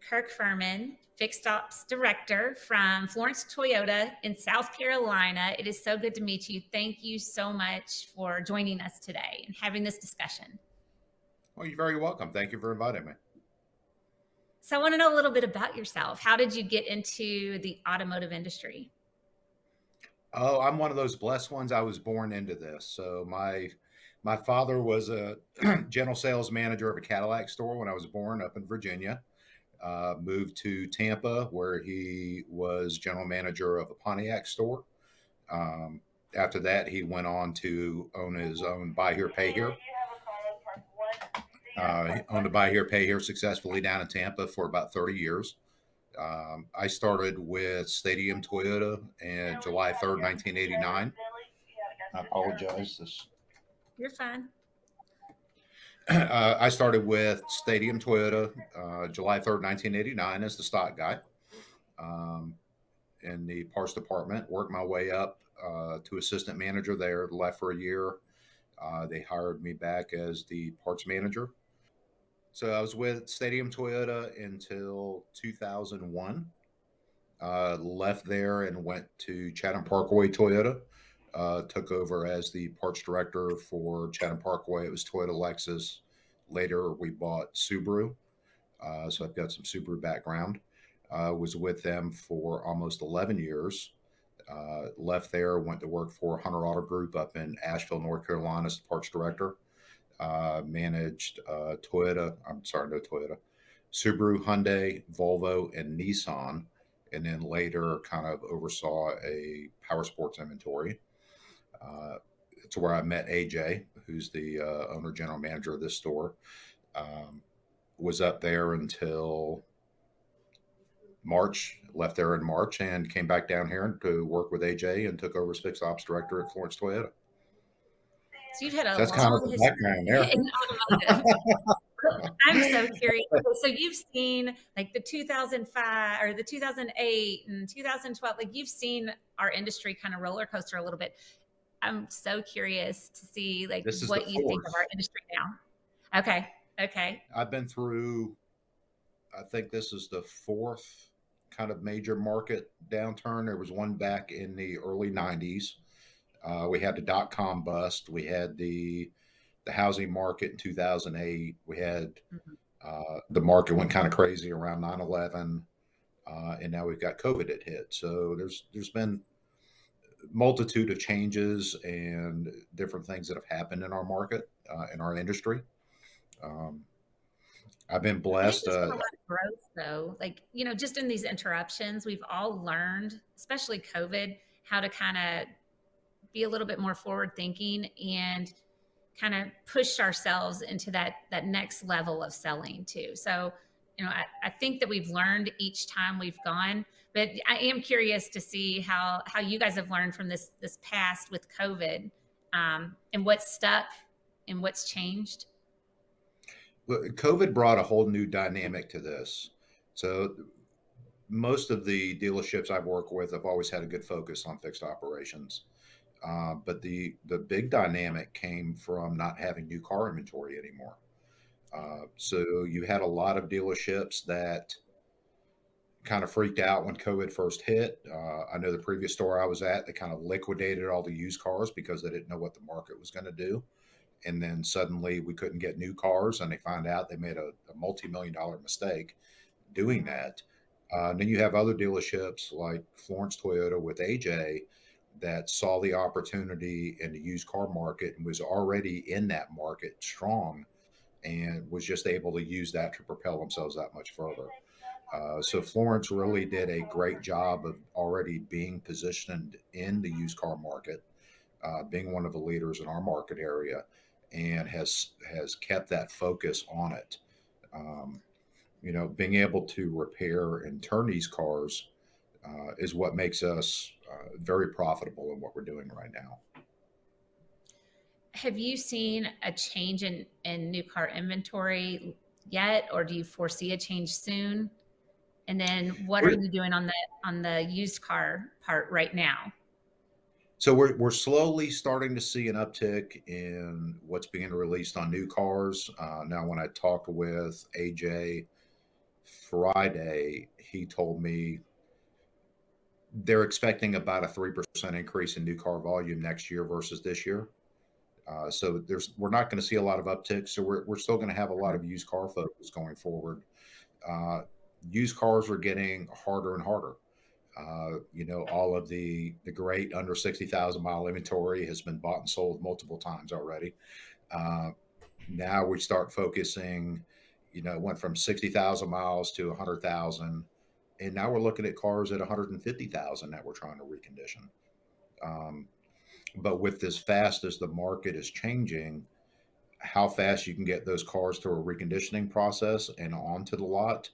Kirk Firmin, Fixed Ops Director from Florence Toyota in South Carolina. It is so good to meet you. Thank you so much for joining us today and having this discussion. Well, you're very welcome. Thank you for inviting me. So I want to know a little bit about yourself. How did you get into the automotive industry? Oh, I'm one of those blessed ones. I was born into this. So my father was a general sales manager of a Cadillac store when I was born up in Virginia. Moved to Tampa where he was general manager of a Pontiac store. After that, he went on to own his own Buy Here, Pay Here. He owned a Buy Here, Pay Here successfully down in Tampa for about 30 years. I started with Stadium Toyota in July 3rd, 1989. I apologize. You're fine. I started with Stadium Toyota July 3rd, 1989 as the stock guy in the parts department. Worked my way up to assistant manager there, left for a year. They hired me back as the parts manager. So I was with Stadium Toyota until 2001. Left there and went to Chatham Parkway Toyota. Took over as the parts director for Chatham Parkway. It was Toyota, Lexus. Later, we bought Subaru. So I've got some Subaru background. Was with them for almost 11 years. Left there, went to work for Hunter Auto Group up in Asheville, North Carolina as the parts director. Managed Subaru, Hyundai, Volvo, and Nissan. And then later kind of oversaw a power sports inventory. It's where I met AJ, who's the owner general manager of this store. Was up there until March, left there in March, and came back down here to work with AJ and took over as fixed ops director at Florence Toyota. So you've had a That's kind of the background there. In automotive. I'm so curious. So you've seen like the 2005 or the 2008 and 2012, like you've seen our industry kind of roller coaster a little bit. I'm so curious to see like what you think of our industry now. Okay. I've been through, I think this is the fourth kind of major market downturn. There was one back in the early 90s. We had the dot-com bust. We had the housing market in 2008. We had the market went kind of crazy around 9/11, and now we've got COVID that hit. So there's been multitude of changes and different things that have happened in our market, in our industry. I've been blessed. A lot of growth, though, like just in these interruptions, we've all learned, especially COVID, how to kind of be a little bit more forward thinking and kind of push ourselves into that next level of selling too. So, I think that we've learned each time we've gone, but I am curious to see how you guys have learned from this past with COVID, and what's stuck and what's changed. Well, COVID brought a whole new dynamic to this. So most of the dealerships I've worked with have always had a good focus on fixed operations. But the big dynamic came from not having new car inventory anymore. So you had a lot of dealerships that kind of freaked out when COVID first hit. I know the previous store I was at, they kind of liquidated all the used cars because they didn't know what the market was going to do. And then suddenly we couldn't get new cars, and they found out they made a multi-million-dollar mistake doing that. And then you have other dealerships like Florence Toyota with AJ that saw the opportunity in the used car market and was already in that market strong and was just able to use that to propel themselves that much further. So Florence really did a great job of already being positioned in the used car market, being one of the leaders in our market area, and has kept that focus on it. Being able to repair and turn these cars is what makes us very profitable in what we're doing right now. Have you seen a change in new car inventory yet, or do you foresee a change soon? And then what are you doing on the used car part right now? So we're slowly starting to see an uptick in what's being released on new cars. Now, when I talked with AJ Friday, he told me they're expecting about a 3% increase in new car volume next year versus this year. So we're not going to see a lot of upticks. So we're still going to have a lot of used car focus going forward. Uh, Used cars are getting harder and harder. All of the great under 60,000 mile inventory has been bought and sold multiple times already. Uh, Now we start focusing, went from 60,000 miles to 100,000. And now we're looking at cars at 150,000 that we're trying to recondition. Um, but with as fast as the market is changing, how fast you can get those cars through a reconditioning process and onto the lot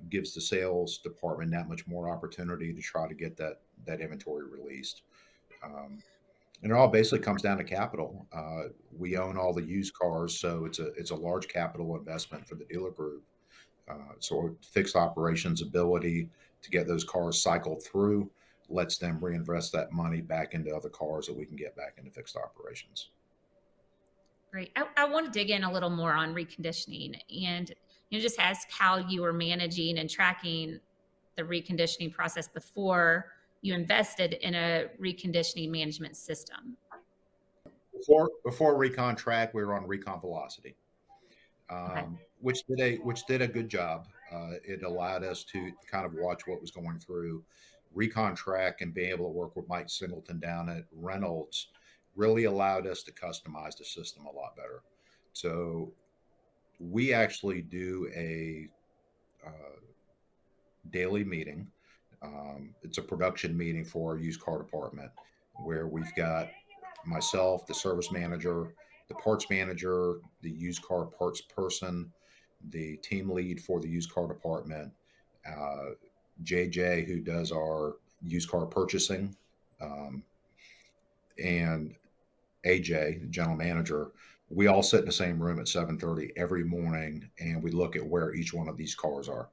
gives the sales department that much more opportunity to try to get that inventory released. Um, and it all basically comes down to capital. We own all the used cars, so it's a large capital investment for the dealer group. So fixed operations ability to get those cars cycled through lets them reinvest that money back into other cars that we can get back into fixed operations. Great. I want to dig in a little more on reconditioning and just ask how you were managing and tracking the reconditioning process before you invested in a reconditioning management system. Before Recon Track, we were on Recon Velocity, Okay. which did a good job. It allowed us to kind of watch what was going through. Recon Track and being able to work with Mike Singleton down at Reynolds really allowed us to customize the system a lot better. So we actually do a daily meeting. It's a production meeting for our used car department where we've got myself, the service manager, the parts manager, the used car parts person, the team lead for the used car department, uh, JJ, who does our used car purchasing, um, and AJ, the general manager. We all sit in the same room at 7:30 every morning, and we look at where each one of these cars are,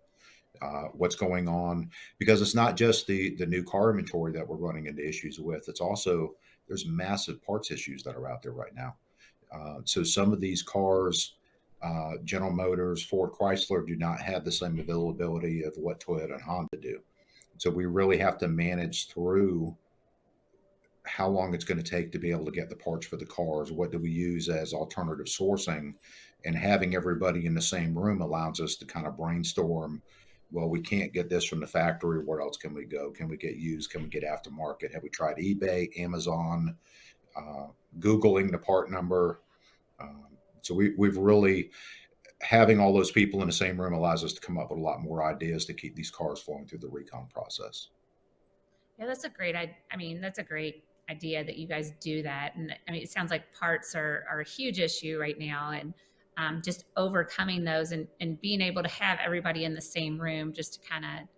what's going on, because it's not just the new car inventory that we're running into issues with. It's also there's massive parts issues that are out there right now. So some of these cars, General Motors, Ford, Chrysler, do not have the same availability of what Toyota and Honda do. So we really have to manage through how long it's going to take to be able to get the parts for the cars. What do we use as alternative sourcing? And having everybody in the same room allows us to kind of brainstorm. Well, we can't get this from the factory. Where else can we go? Can we get used? Can we get aftermarket? Have we tried eBay, Amazon, uh, Googling the part number? Um, so we've really having all those people in the same room allows us to come up with a lot more ideas to keep these cars flowing through the recon process. Yeah, that's a great. I mean, that's a great idea that you guys do that. And I mean, it sounds like parts are a huge issue right now, and just overcoming those and being able to have everybody in the same room just to kind of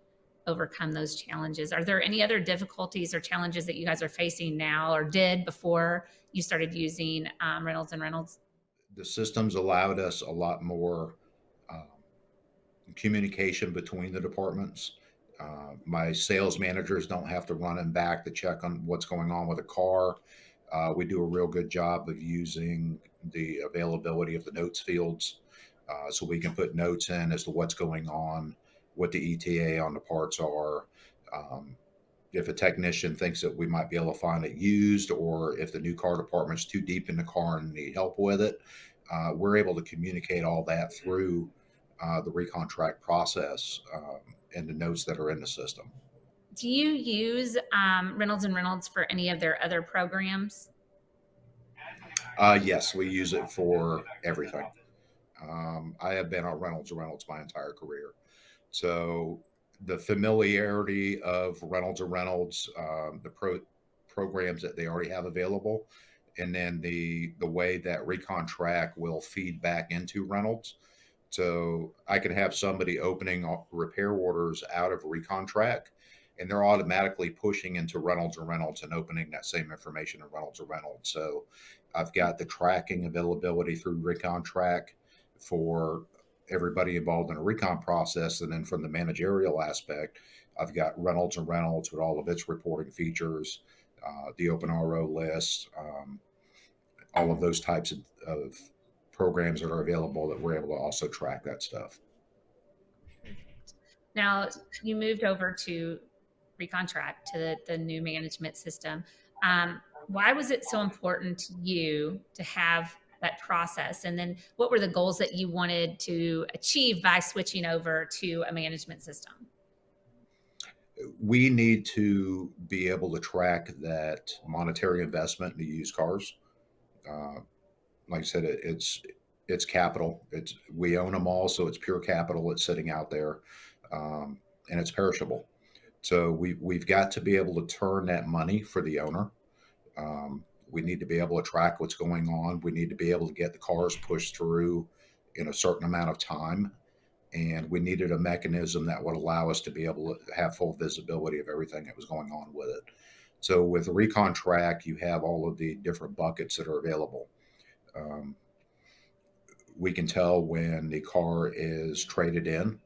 overcome those challenges. Are there any other difficulties or challenges that you guys are facing now or did before you started using Reynolds and Reynolds? The systems allowed us a lot more um, communication between the departments. My sales managers don't have to run and back to check on what's going on with a car. We do a real good job of using the availability of the notes fields, so we can put notes in as to what's going on, what the ETA on the parts are. Um, if a technician thinks that we might be able to find it used, or if the new car department's too deep in the car and need help with it, we're able to communicate all that through the recontract process and the notes that are in the system. Do you use Reynolds and Reynolds for any of their other programs? Yes, we use it for everything. I have been on Reynolds and Reynolds my entire career. So the familiarity of Reynolds and Reynolds, programs that they already have available, and then the way that Recontract will feed back into Reynolds. So I can have somebody opening repair orders out of Recontract, and they're automatically pushing into Reynolds and Reynolds and opening that same information in Reynolds and Reynolds. So I've got the tracking availability through Recontract for everybody involved in a recon process. And then from the managerial aspect, I've got Reynolds and Reynolds with all of its reporting features, the open RO list, all of those types of programs that are available that we're able to also track that stuff. Now, you moved over to Recontract to the new management system. Why was it so important to you to have that process? And then what were the goals that you wanted to achieve by switching over to a management system? We need to be able to track that monetary investment in the used cars. Uh, like I said, it's capital. It's we own them all, so it's pure capital. It's sitting out there, and it's perishable. So we've got to be able to turn that money for the owner. We need to be able to track what's going on. We need to be able to get the cars pushed through in a certain amount of time, and we needed a mechanism that would allow us to be able to have full visibility of everything that was going on with it. So with the recon track, you have all of the different buckets that are available. Um, we can tell when the car is traded in.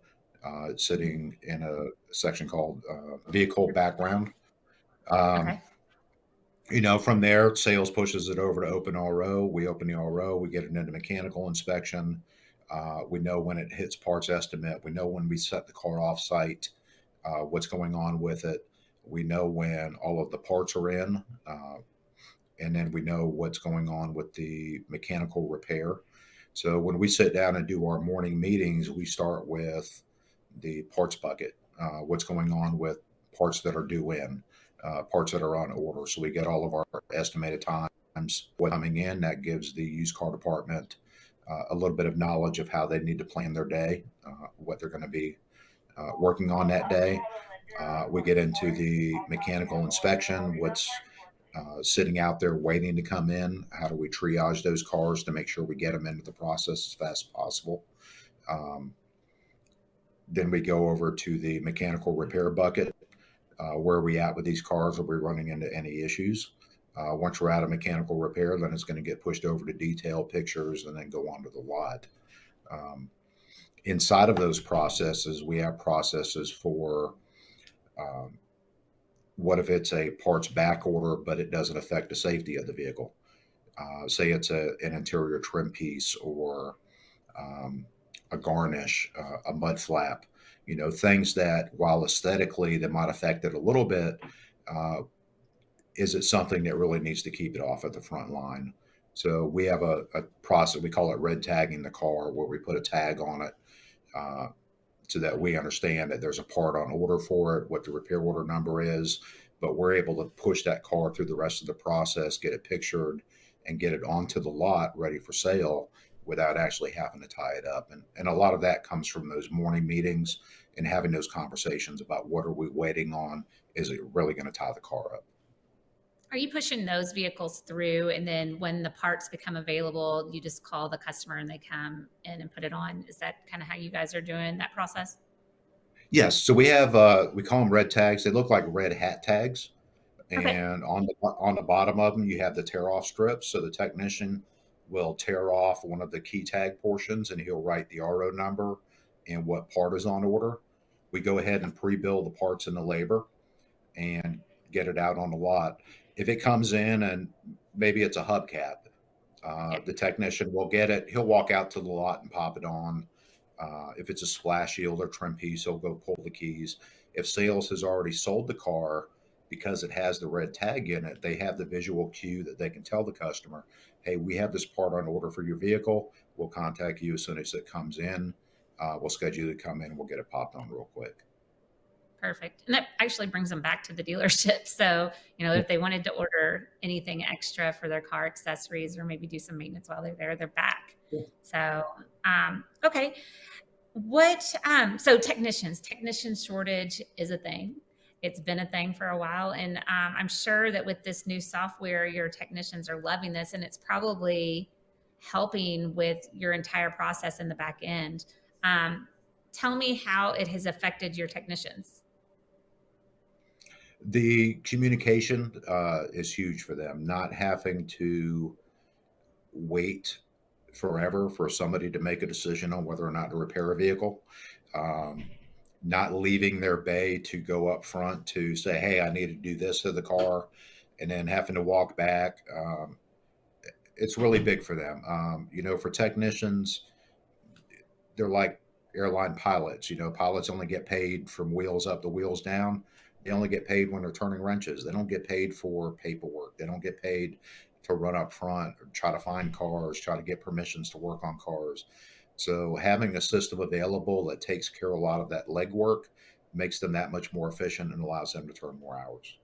It's sitting in a section called vehicle background. Um, Okay. from there, sales pushes it over to open RO. We open the RO, we get it into mechanical inspection. We know when it hits parts estimate. We know when we set the car off site, what's going on with it. We know when all of the parts are in, and then we know what's going on with the mechanical repair. So when we sit down and do our morning meetings, we start with the parts bucket. What's going on with parts that are due in, parts that are on order. So we get all of our estimated times coming in. That gives the used car department a little bit of knowledge of how they need to plan their day, what they're going to be working on that day. We get into the mechanical inspection, what's sitting out there waiting to come in. How do we triage those cars to make sure we get them into the process as fast as possible? Um, then we go over to the mechanical repair bucket. Where are we at with these cars? Are we running into any issues? Once we're out of mechanical repair, then it's going to get pushed over to detail pictures and then go onto the lot. Um, Inside of those processes, we have processes for um, what if it's a parts back order, but it doesn't affect the safety of the vehicle? Say it's an interior trim piece or um, a garnish, a mud flap, things that while aesthetically they might affect it a little bit, uh, is it something that really needs to keep it off at the front line? So we have a process, we call it red tagging the car, where we put a tag on it uh, so that we understand that there's a part on order for it, what the repair order number is, but we're able to push that car through the rest of the process, get it pictured, and get it onto the lot ready for sale without actually having to tie it up. And a lot of that comes from those morning meetings and having those conversations about what are we waiting on? Is it really going to tie the car up? Are you pushing those vehicles through, and then when the parts become available, you just call the customer and they come in and put it on? Is that kind of how you guys are doing that process? Yes. So we have we call them red tags. They look like red hat tags, Okay. and on the bottom of them you have the tear off strips. So the technician will tear off one of the key tag portions, and he'll write the RO number and what part is on order. We go ahead and pre-bill the parts and the labor and get it out on the lot. If it comes in and maybe it's a hubcap, Yeah. the technician will get it. He'll walk out to the lot and pop it on. If it's a splash shield or trim piece, he'll go pull the keys. If sales has already sold the car, because it has the red tag in it, they have the visual cue that they can tell the customer, hey, we have this part on order for your vehicle. We'll contact you as soon as it comes in. We'll schedule you to come in. We'll get it popped on real quick. Perfect. And that actually brings them back to the dealership. So, if they wanted to order anything extra for their car accessories or maybe do some maintenance while they're there, they're back. So, okay. So technician shortage is a thing. It's been a thing for a while. And I'm sure that with this new software, your technicians are loving this, and it's probably helping with your entire process in the back end. Um, Tell me how it has affected your technicians. The communication is huge for them, not having to wait forever for somebody to make a decision on whether or not to repair a vehicle. Um, Not leaving their bay to go up front to say, hey, I need to do this to the car, and then having to walk back. It's really big for them. For technicians, they're like airline pilots. Pilots only get paid from wheels up to wheels down. They only get paid when they're turning wrenches. They don't get paid for paperwork. They don't get paid to run up front or try to find cars, try to get permissions to work on cars. So having a system available that takes care of a lot of that legwork makes them that much more efficient and allows them to turn more hours.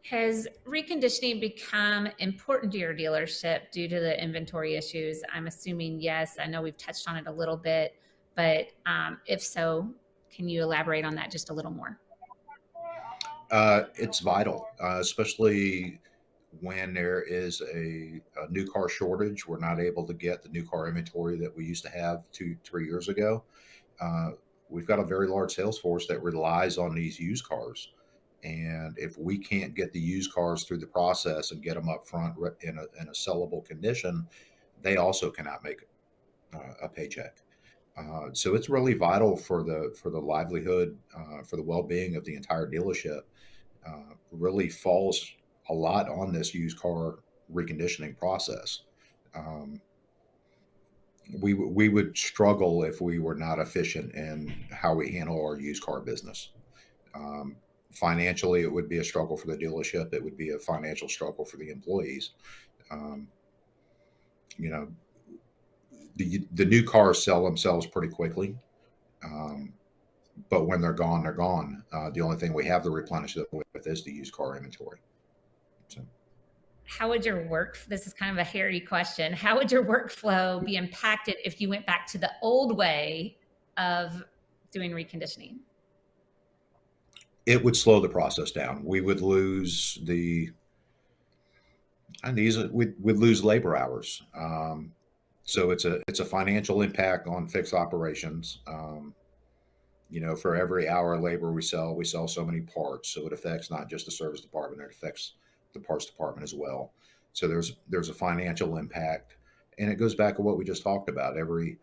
Has reconditioning become important to your dealership due to the inventory issues? I'm assuming yes. I know we've touched on it a little bit, but if so, can you elaborate on that just a little more? It's vital, especially when there is a new car shortage. We're not able to get the new car inventory that we used to have 2, 3 years ago. Uh, we've got a very large sales force that relies on these used cars. And if we can't get the used cars through the process and get them up front in a sellable condition, they also cannot make a paycheck. So it's really vital for the livelihood, for the well-being of the entire dealership. Really falls a lot on this used car reconditioning process. Um, we would struggle if we were not efficient in how we handle our used car business. Um, Financially, it would be a struggle for the dealership. It would be a financial struggle for the employees. Um, you know, the new cars sell themselves pretty quickly, um, but when they're gone, they're gone. The only thing we have to replenish them with is the used car inventory. So. How would your work, this is kind of a hairy question, how would your workflow be impacted if you went back to the old way of doing reconditioning? It would slow the process down. We would lose the and these we'd lose labor hours. So it's a financial impact on fixed operations. For every hour of labor we sell so many parts. So it affects not just the service department; it affects the parts department as well. So there's a financial impact, and it goes back to what we just talked about. Every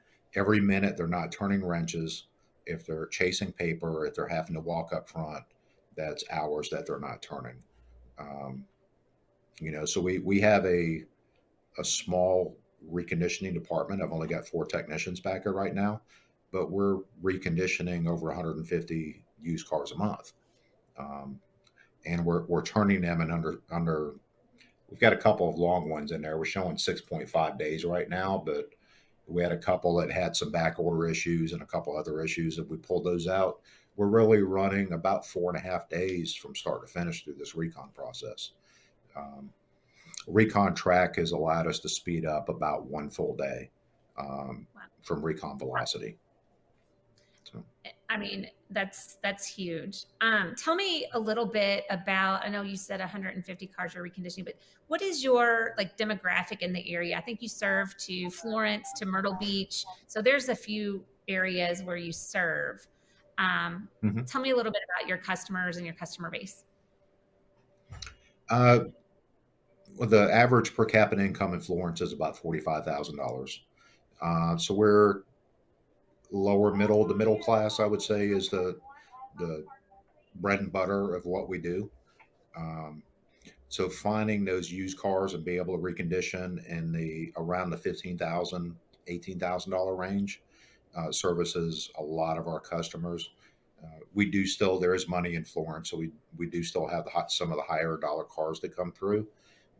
minute they're not turning wrenches, if they're chasing paper, if they're having to walk up front, that's hours that they're not turning. Um, so we have a small reconditioning department. I've only got 4 technicians back there right now, but we're reconditioning over 150 used cars a month, um, and we're turning them in under. We've got a couple of long ones in there. We're showing 6.5 days right now, but we had a couple that had some back order issues and a couple other issues, and we pulled those out. We're really running about 4.5 days from start to finish through this recon process. Um, Recon Track has allowed us to speed up about 1 full day Wow. from recon velocity. So, I mean, that's huge. Tell me a little bit about. I know you said 150 cars are reconditioning, but what is your like demographic in the area? I think you serve to Florence, to Myrtle Beach, so there's a few areas where you serve. Um, mhm. Tell me a little bit about your customers and your customer base. uh, well, the average per capita income in Florence is about $45,000. So we're lower middle to middle class, I would say, is the bread and butter of what we do. Um, So finding those used cars and be able to recondition in the around the 15,000, $18,000 range services a lot of our customers. We do still there is money in Florence, so we do still have some of the higher dollar cars that come through,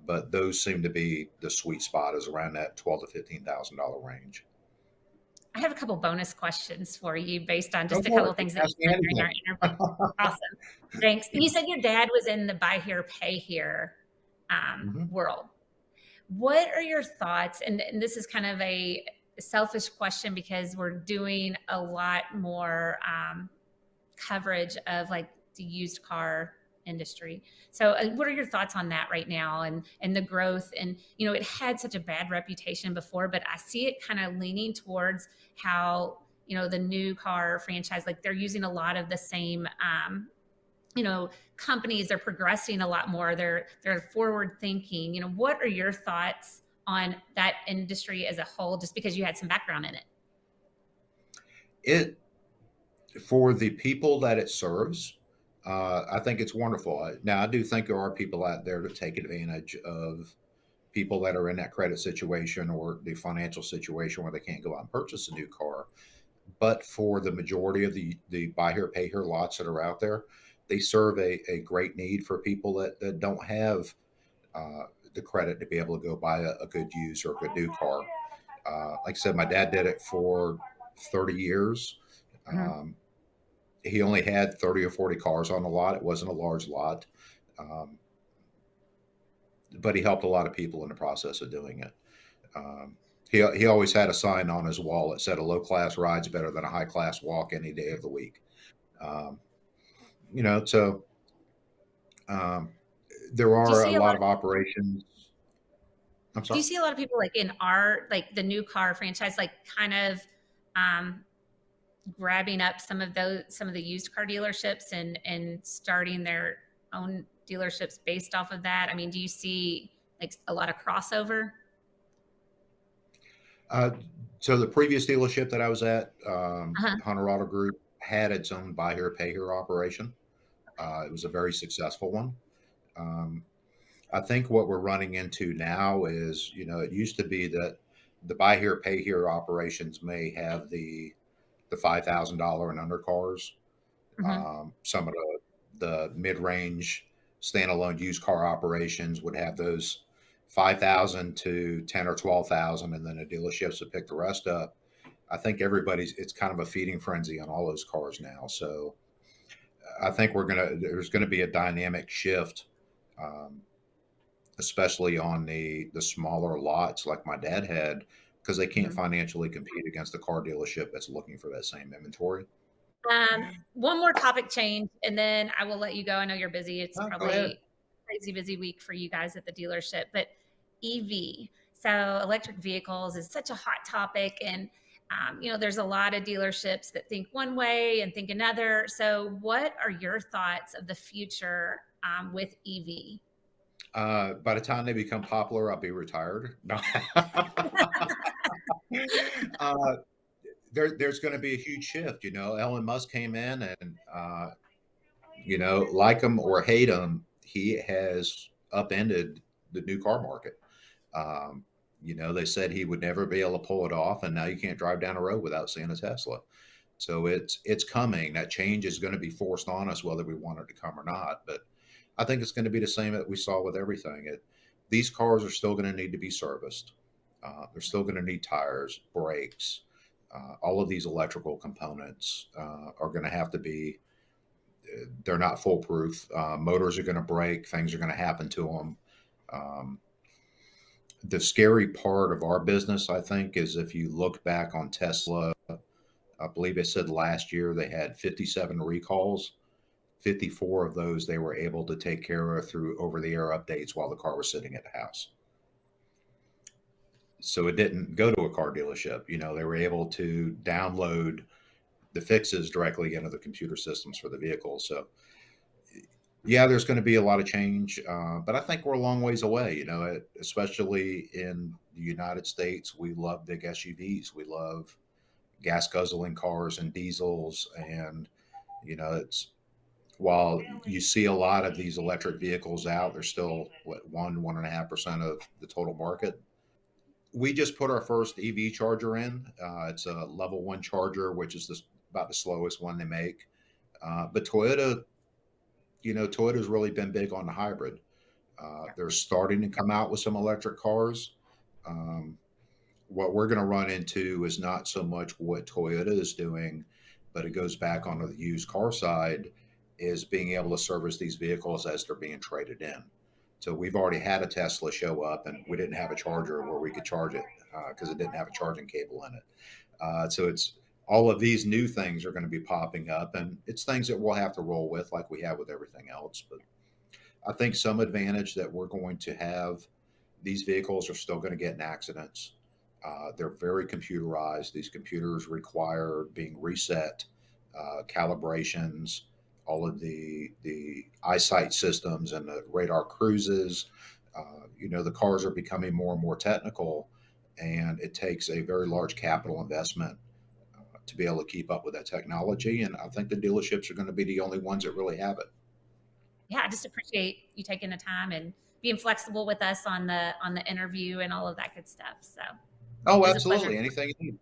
but those seem to be the sweet spot is around that 12 to $15,000 range. I have a couple bonus questions for you based on Go just a for couple it. of things that you Ask me said during our anything. interview. Awesome. Thanks. You said your dad was in the buy here, pay here Mhm. world. What are your thoughts? And this is kind of a selfish question because we're doing a lot more coverage of like the used car industry. So what are your thoughts on that right now and the growth? And it had such a bad reputation before, but I see it kind of leaning towards how the new car franchise, like they're using a lot of the same companies. Are progressing a lot more. They're forward thinking. What are your thoughts on that industry as a whole, just because you had some background in it? It For the people that it serves, I think it's wonderful. Now, I do think there are people out there that take advantage of people that are in that credit situation or the financial situation where they can't go out and purchase a new car. But for the majority of the buy here, pay here lots that are out there, they serve a great need for people that don't have uh, the credit to be able to go buy a good used or a good new car. Like I said, my dad did it for 30 years. Mhm. Um, he only had 30 or 40 cars on the lot. It wasn't a large lot, um, but he helped a lot of people in the process of doing it. Um, he always had a sign on his wall that said, "A low class ride's better than a high class walk any day of the week." Um, so um, there Do you are a see a lot lot of operations. I'm do you sorry. see a lot of people like in our like the new car franchise like kind of um grabbing up some of the used car dealerships and starting their own dealerships based off of that? I mean, do you see like a lot of crossover? Uh, so the previous dealership that I was at, Uh-huh. Hunter Auto Group, had its own buy here, pay here operation. It was a very successful one. Um, I think what we're running into now is, it used to be that the buy here, pay here operations may have the $5,000 and under cars. Hmm. Some of the mid range standalone used car operations would have those 5,000 to 10 or 12,000, and then the dealerships would pick the rest up. I think it's kind of a feeding frenzy on all those cars now. So I think there's gonna be a dynamic shift, um, especially on the smaller lots like my dad had, because they can't Hmm. financially compete against the car dealership that's looking for that same inventory. One more topic change, and then I will let you go. I know you're busy. It's Go ahead. probably a crazy busy week for you guys at the dealership, but EV. So electric vehicles is such a hot topic, and there's a lot of dealerships that think one way and think another. So, what are your thoughts of the future with EV? By the time they become popular, I'll be retired. No. uh, there's going to be a huge shift. Elon Musk came in and, like him or hate him, he has upended the new car market. Um, they said he would never be able to pull it off, and now you can't drive down a road without seeing a Tesla. So it's coming. That change is going to be forced on us, whether we want it to come or not. But I think it's going to be the same that we saw with everything. These cars are still going to need to be serviced. They're still going to need tires, brakes. All of these electrical components are going to have to be. They're not foolproof. Motors are going to break. Things are going to happen to them. Um, the scary part of our business, I think, is if you look back on Tesla. I believe it said last year they had 57 recalls. 54 of those they were able to take care of through over the air updates while the car was sitting at the house. So it didn't go to a car dealership. They were able to download the fixes directly into the computer systems for the vehicle. So, yeah, there's going to be a lot of change, but I think we're a long ways away. Especially in the United States, we love big SUVs. We love gas guzzling cars and diesels, and it's while you see a lot of these electric vehicles out, they're still what 1.5% of the total market. We just put our first EV charger in. It's a level one charger, which is about the slowest one they make. But Toyota's really been big on the hybrid. They're starting to come out with some electric cars. Um, what we're going to run into is not so much what Toyota is doing, but it goes back onto the used car side, is being able to service these vehicles as they're being traded in. So we've already had a Tesla show up, and we didn't have a charger where we could charge it because it didn't have a charging cable in it. So it's all of these new things are going to be popping up, and it's things that we'll have to roll with, like we have with everything else. But I think some advantage that we're going to have, these vehicles are still going to get in accidents. They're very computerized. These computers require being reset, calibrations, all of the eyesight systems and the radar cruises. The cars are becoming more and more technical, and it takes a very large capital investment to be able to keep up with that technology. And I think the dealerships are going to be the only ones that really have it. Yeah, I just appreciate you taking the time and being flexible with us on the interview and all of that good stuff. So Oh, it was a pleasure. absolutely. Anything.